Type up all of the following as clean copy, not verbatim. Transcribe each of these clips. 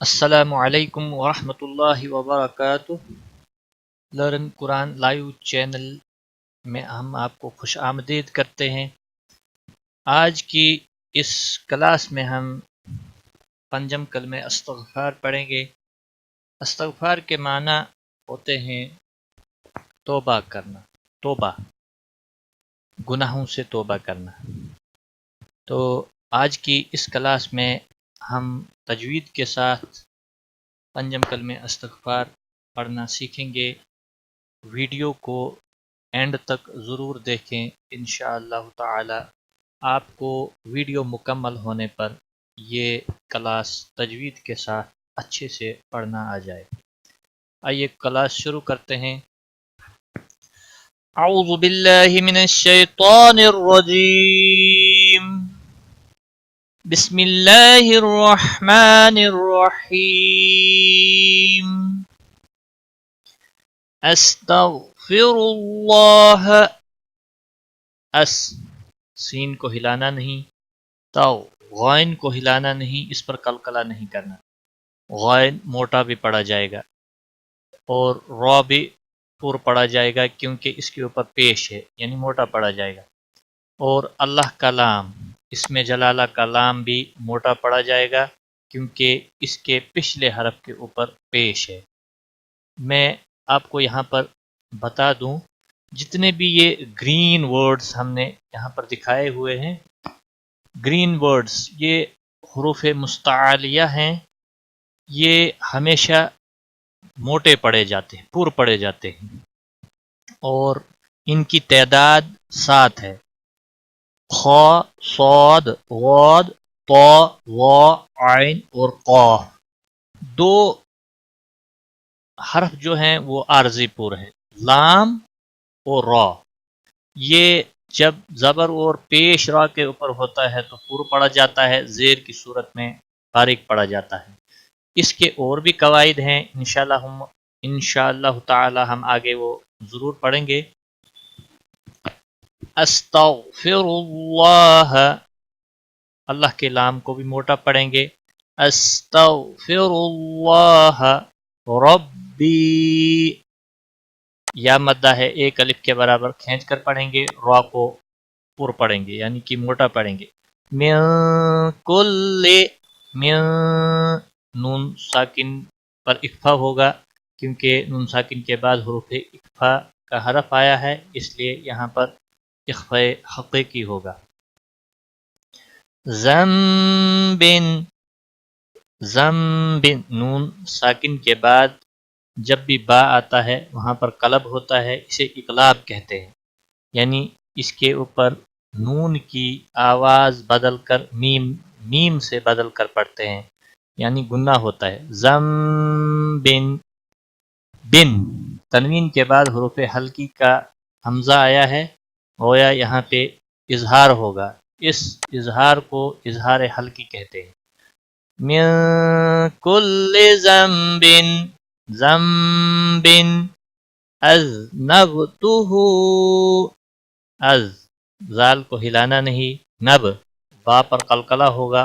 السلام علیکم ورحمۃ اللہ وبرکاتہ۔ لرن قرآن لائیو چینل میں ہم آپ کو خوش آمدید کرتے ہیں۔ آج کی اس کلاس میں ہم پنجم کلمہ استغفار پڑھیں گے۔ استغفار کے معنی ہوتے ہیں توبہ کرنا، توبہ، گناہوں سے توبہ کرنا۔ تو آج کی اس کلاس میں ہم تجوید کے ساتھ پنجم کلمہ استغفار پڑھنا سیکھیں گے۔ ویڈیو کو اینڈ تک ضرور دیکھیں، انشاءاللہ تعالی آپ کو ویڈیو مکمل ہونے پر یہ کلاس تجوید کے ساتھ اچھے سے پڑھنا آ جائے۔ آئیے کلاس شروع کرتے ہیں۔ اعوذ باللہ من الشیطان الرجیم، بسم اللہ الرحمن الرحیم۔ استغفر اللہ، سین کو ہلانا نہیں، غائن کو ہلانا نہیں، اس پر قلقلہ نہیں کرنا۔ غائن موٹا بھی پڑا جائے گا اور را بھی پور پڑا جائے گا کیونکہ اس کے اوپر پیش ہے، یعنی موٹا پڑا جائے گا۔ اور اللہ کا لام، اس میں جلالہ کا لام بھی موٹا پڑا جائے گا کیونکہ اس کے پچھلے حرف کے اوپر پیش ہے۔ میں آپ کو یہاں پر بتا دوں، جتنے بھی یہ گرین ورڈز ہم نے یہاں پر دکھائے ہوئے ہیں، گرین ورڈز یہ حروف مستعلیہ ہیں، یہ ہمیشہ موٹے پڑے جاتے ہیں، پور پڑے جاتے ہیں، اور ان کی تعداد 7 ہے۔ خ، صاد، غاد، طا، وا، عین اور قاف۔ 2 حرف جو ہیں وہ عارضی پور ہیں، لام اور را۔ یہ جب زبر اور پیش را کے اوپر ہوتا ہے تو پور پڑا جاتا ہے، زیر کی صورت میں باریک پڑا جاتا ہے۔ اس کے اور بھی قواعد ہیں، انشاءاللہ تعالی ہم آگے وہ ضرور پڑھیں گے۔ استغفر اللہ، اللہ کے لام کو بھی موٹا پڑھیں گے۔ استغفر اللہ ربی، یا مدہ ہے، ایک الف کے برابر کھینچ کر پڑھیں گے، را کو پور پڑھیں گے یعنی کہ موٹا پڑھیں گے۔ من کل، من، نون ساکن پر اکفا ہوگا کیونکہ نون ساکن کے بعد حروف اکفا کا حرف آیا ہے، اس لیے یہاں پر اخفاء حقیقی ہوگا۔ ذنب، ذنب، نون ساکن کے بعد جب بھی با آتا ہے وہاں پر قلب ہوتا ہے، اسے اقلاب کہتے ہیں، یعنی اس کے اوپر نون کی آواز بدل کر میم سے بدل کر پڑھتے ہیں، یعنی گناہ ہوتا ہے۔ ذنب، بن، تنوین کے بعد حروف حلقی کا حمزہ آیا ہے، گویا یہاں پہ اظہار ہوگا، اس اظہار کو اظہار حلقی کہتے ہیں۔ من کل ذنب، ذنب اذنبتہ، زال کو ہلانا نہیں، نب، با پر قلقلہ ہوگا،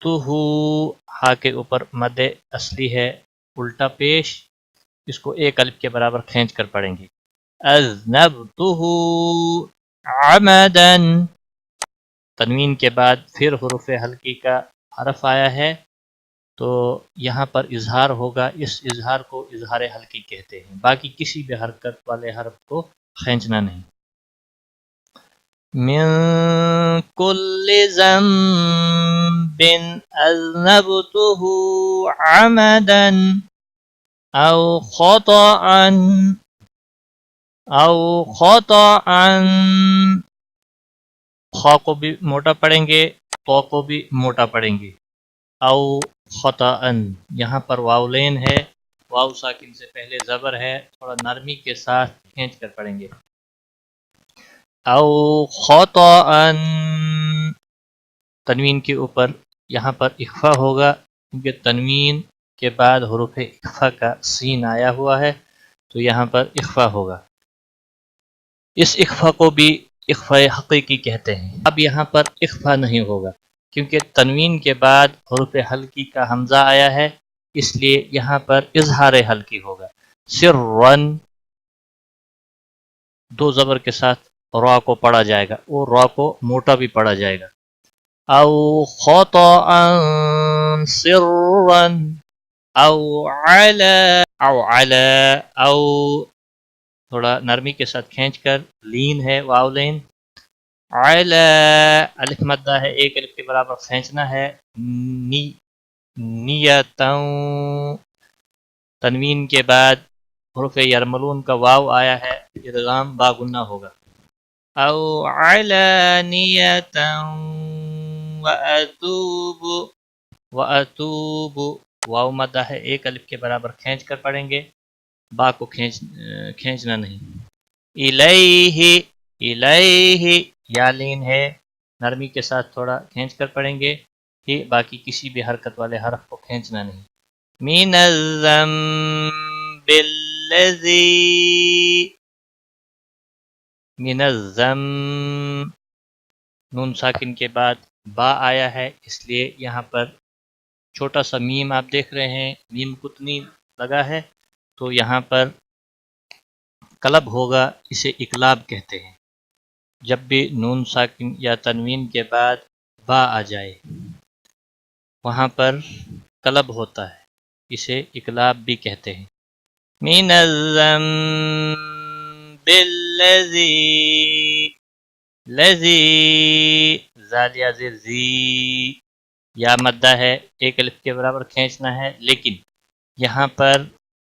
تہو، ہا کے اوپر مد اصلی ہے الٹا پیش، اس کو ایک الف کے برابر کھینچ کر پڑھیں گے۔ اذنبتہ عمدا، تنوین کے بعد پھر حروف حلقی کا حرف آیا ہے تو یہاں پر اظہار ہوگا، اس اظہار کو اظہار حلقی کہتے ہیں، باقی کسی بھی حرکت والے حرف کو کھینچنا نہیں۔ من کل ذنب اذنبتہ عمدا او خطأ، خا کو بھی موٹا پڑھیں گے، تو کو بھی موٹا پڑھیں گے۔ او خطأ، یہاں پر واولین ہے، واو ساکن سے پہلے زبر ہے، تھوڑا نرمی کے ساتھ کھینچ کر پڑھیں گے۔ او خطأ، تنوین کے اوپر یہاں پر اخفا ہوگا کیونکہ تنوین کے بعد حروف اخفا کا سین آیا ہوا ہے تو یہاں پر اخفا ہوگا، اس اخفا کو بھی اخفاء حقیقی کہتے ہیں۔ اب یہاں پر اخفا نہیں ہوگا، کیونکہ تنوین کے بعد حروف حلقی کا حمزہ آیا ہے، اس لیے یہاں پر اظہار حلقی ہوگا۔ سرن، دو زبر کے ساتھ را کو پڑھا جائے گا، اور را کو موٹا بھی پڑھا جائے گا۔ او خطأ سرن او علی او تھوڑا نرمی کے ساتھ کھینچ کر، لین ہے واو لین، علی الف مدہ ہے، ایک الف کے برابر کھینچنا ہے، نیتاً، تنوین کے بعد حروف یرملون کا واو آیا ہے، ادغام با گنہ ہوگا۔ او علانیتاً واتوب، واو مدہ ہے، ایک الف کے برابر کھینچ کر پڑھیں گے، با کو کھینچنا نہیں۔ الیہ یا لین ہے، نرمی کے ساتھ تھوڑا کھینچ کر پڑھیں گے، ہی باقی کسی بھی حرکت والے حرف کو کھینچنا نہیں۔ من الذنب الذی، من الذنب، نون ساکن کے بعد با آیا ہے، اس لیے یہاں پر چھوٹا سا میم آپ دیکھ رہے ہیں، میم کتنی لگا ہے، تو یہاں پر قلب ہوگا، اسے اقلاب کہتے ہیں۔ جب بھی نون ساکن یا تنوین کے بعد با آ جائے وہاں پر قلب ہوتا ہے، اسے اقلاب بھی کہتے ہیں۔ من الذنب الذی زالیہ زیر زی، یا مدہ ہے، ایک الف کے برابر کھینچنا ہے، لیکن یہاں پر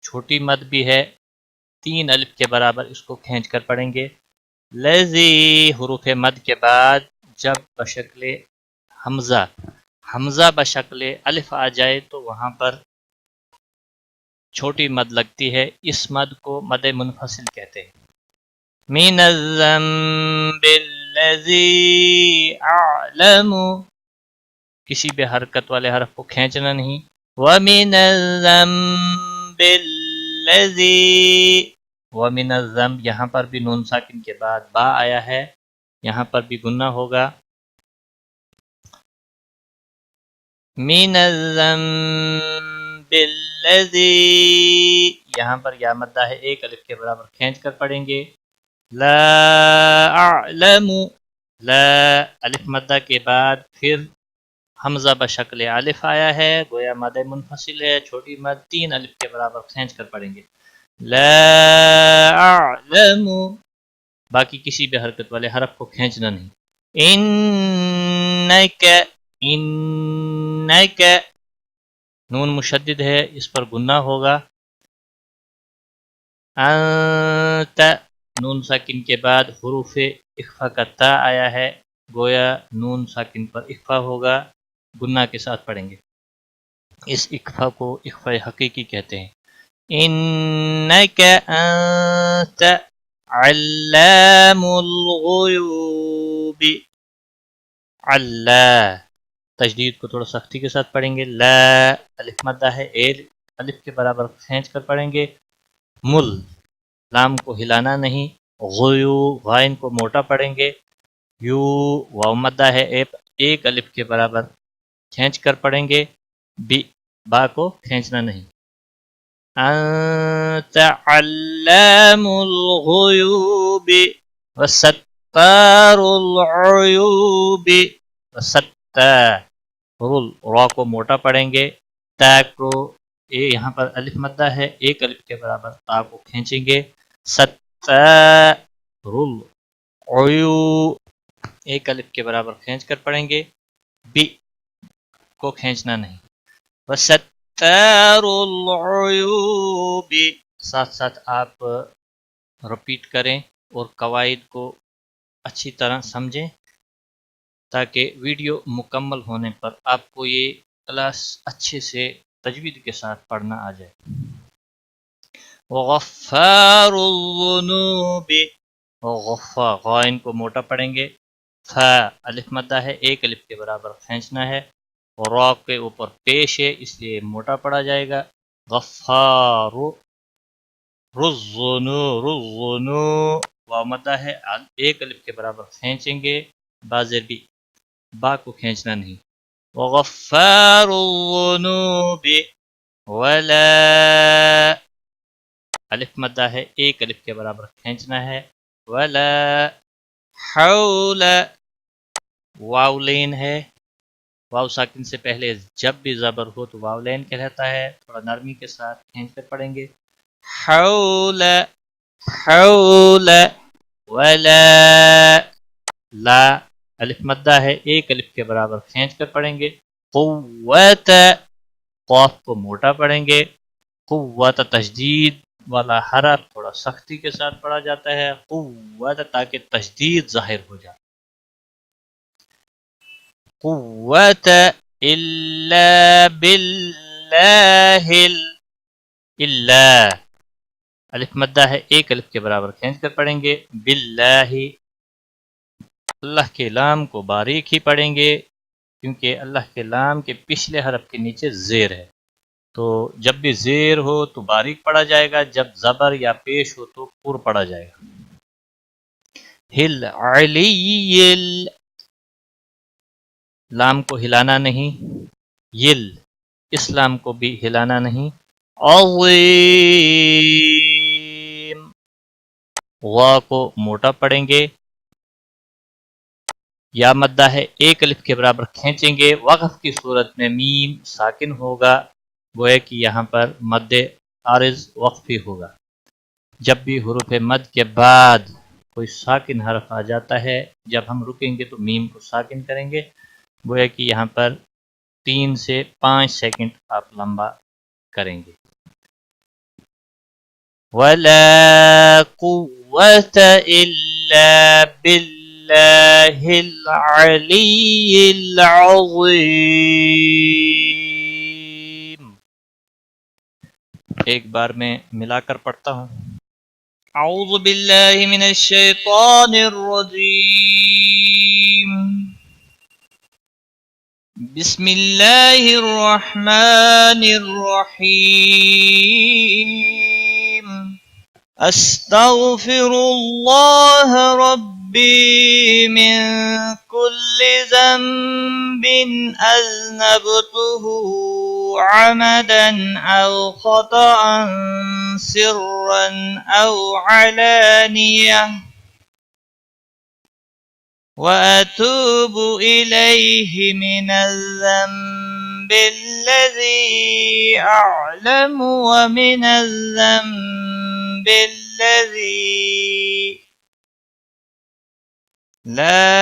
چھوٹی مد بھی ہے، تین الف کے برابر اس کو کھینچ کر پڑھیں گے۔ لذی حروف مد کے بعد جب بشکل حمزہ بشکل الف آ جائے تو وہاں پر چھوٹی مد لگتی ہے، اس مد کو مد منفصل کہتے ہیں۔ من الذنب الذی اعلم، کسی بھی حرکت والے حرف کو کھینچنا نہیں۔ ومن الذنب الذی، ومن الذنب، یہاں پر بھی نون ساکن کے بعد با آیا ہے، یہاں پر بھی گنہ ہوگا۔ من الذنب الذی، یہاں پر یا مدہ ہے، ایک الف کے برابر کھینچ کر پڑھیں گے۔ لا اعلم، لا الف مدہ کے بعد پھر حمزہ بشکل الف آیا ہے، گویا مد منفصل ہے، چھوٹی مد، تین الف کے برابر کھینچ کر پڑھیں گے۔ لا اعلم، باقی کسی بھی حرکت والے حرف کو کھینچنا نہیں۔ انک، نون مشدد ہے، اس پر گنہ ہوگا۔ انت، نون ساکن کے بعد حروف اخفا کا تا آیا ہے، گویا نون ساکن پر اخفا ہوگا، گنہ کے ساتھ پڑھیں گے، اس اخفا کو اخفا حقیقی کہتے ہیں۔ انک انت علام الغیوب، علا، تشدید کو تھوڑا سختی کے ساتھ پڑھیں گے۔ لا الف مدہ ہے، ایک الف کے برابر کھینچ کر پڑھیں گے۔ مل، لام کو ہلانا نہیں۔ غیو، غائن کو موٹا پڑھیں گے۔ یو، واو مدہ ہے، ایک الف کے برابر کھینچ کر پڑھیں گے، با کو کھینچنا نہیں۔ انت علام الغیوب وستار العیوب، وستار، را کو موٹا پڑھیں گے، تا کو یہاں پر الف مدہ ہے، ایک الف کے برابر تا کو کھینچیں گے۔ ستار العیو، ایک الف کے برابر کھینچ کر پڑھیں گے، بی کو کھینچنا نہیں۔ وستار العیوب، ساتھ ساتھ آپ رپیٹ کریں اور قواعد کو اچھی طرح سمجھیں تاکہ ویڈیو مکمل ہونے پر آپ کو یہ کلاس اچھے سے تجوید کے ساتھ پڑھنا آ جائے۔ وغفار الذنوب، غفا، غائن کو موٹا پڑھیں گے۔ فا الف مدہ ہے، ایک الف کے برابر کھینچنا ہے، اور را کے اوپر پیش ہے اس لیے موٹا پڑھا جائے گا۔ غفار، رزنو، واو مدہ ہے، ایک الف کے برابر کھینچیں گے، بازر بھی، با کو کھینچنا نہیں۔ وغفار الذنوب ولا الف مدہ ہے، ایک الف کے برابر کھینچنا ہے، ولا حول واو لین ہے، واو ساکن سے پہلے جب بھی زبر ہو تو واو لین کہلاتا ہے، تھوڑا نرمی کے ساتھ کھینچ کر پڑھیں گے، حول حول ولا لا الف مدہ ہے، ایک الف کے برابر کھینچ کر پڑھیں گے، قوت قاف کو موٹا پڑھیں گے، قوت تشدید والا حرف تھوڑا سختی کے ساتھ پڑھا جاتا ہے، قوت تاکہ تشدید ظاہر ہو جائے، قوت الا باللہ الا الف مدہ ہے، ایک الف کے برابر کھینچ کر پڑھیں گے، باللہ اللہ کے لام کو باریک ہی پڑھیں گے کیونکہ اللہ کے لام کے پچھلے حرف کے نیچے زیر ہے، تو جب بھی زیر ہو تو باریک پڑھا جائے گا، جب زبر یا پیش ہو تو پر پڑھا جائے گا، ہل علی لام کو ہلانا نہیں، یل اس لام کو بھی ہلانا نہیں، عظیم وا کو موٹا پڑھیں گے، یا مدہ ہے، ایک الف کے برابر کھینچیں گے، وقف کی صورت میں میم ساکن ہوگا، گویا کہ یہاں پر مد عارض وقفی ہوگا، جب بھی حروف مد کے بعد کوئی ساکن حرف آ جاتا ہے جب ہم رکیں گے تو میم کو ساکن کریں گے، گویا کہ یہاں پر 3 سے 5 سیکنڈ آپ لمبا کریں گے، وَلَا قُوَّةَ إِلَّا بِاللَّهِ الْعَلِيِّ الْعَظِيمِ ایک بار میں ملا کر پڑھتا ہوں، اعوذ باللہ من الشیطان الرجیم، بسم اللہ الرحمن الرحیم، استغفر اللہ ربی من کل ذنب اذنبته عمدا او خطأ سرا او علانیہ وَأَتُوبُ إِلَيْهِ مِنَ الذَّنبِ الَّذِي أَعْلَمُ وَمِنَ الذَّنبِ الَّذِي لَا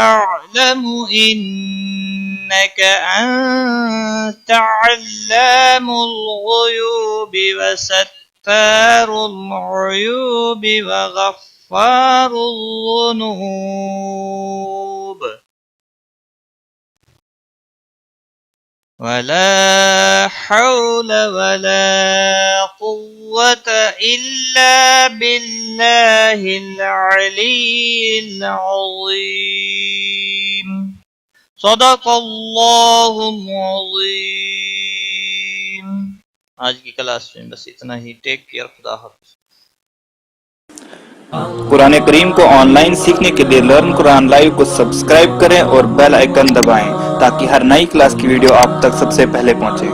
أَعْلَمُ إِنَّكَ أَنْتَ عَلَّامُ الْغُيُوبِ وَسَتَّارُ الْعُيُوبِ وَغَفَّارُ الذُّنُوبِ وَلَا حَوْلَ وَلَا قُوَّةَ إِلَّا بِاللَّهِ الْعَلِيِّ الْعَظِيمِ صدق اللہ العظیم۔ آج کی کلاس میں بس اتنا ہی، ٹیک کیئر، خدا حافظ۔ قرآن کریم کو آن لائن سیکھنے کے لیے لرن قرآن لائیو کو سبسکرائب کریں اور بیل آئیکن دبائیں تاکہ ہر نئی کلاس کی ویڈیو آپ تک سب سے پہلے پہنچے۔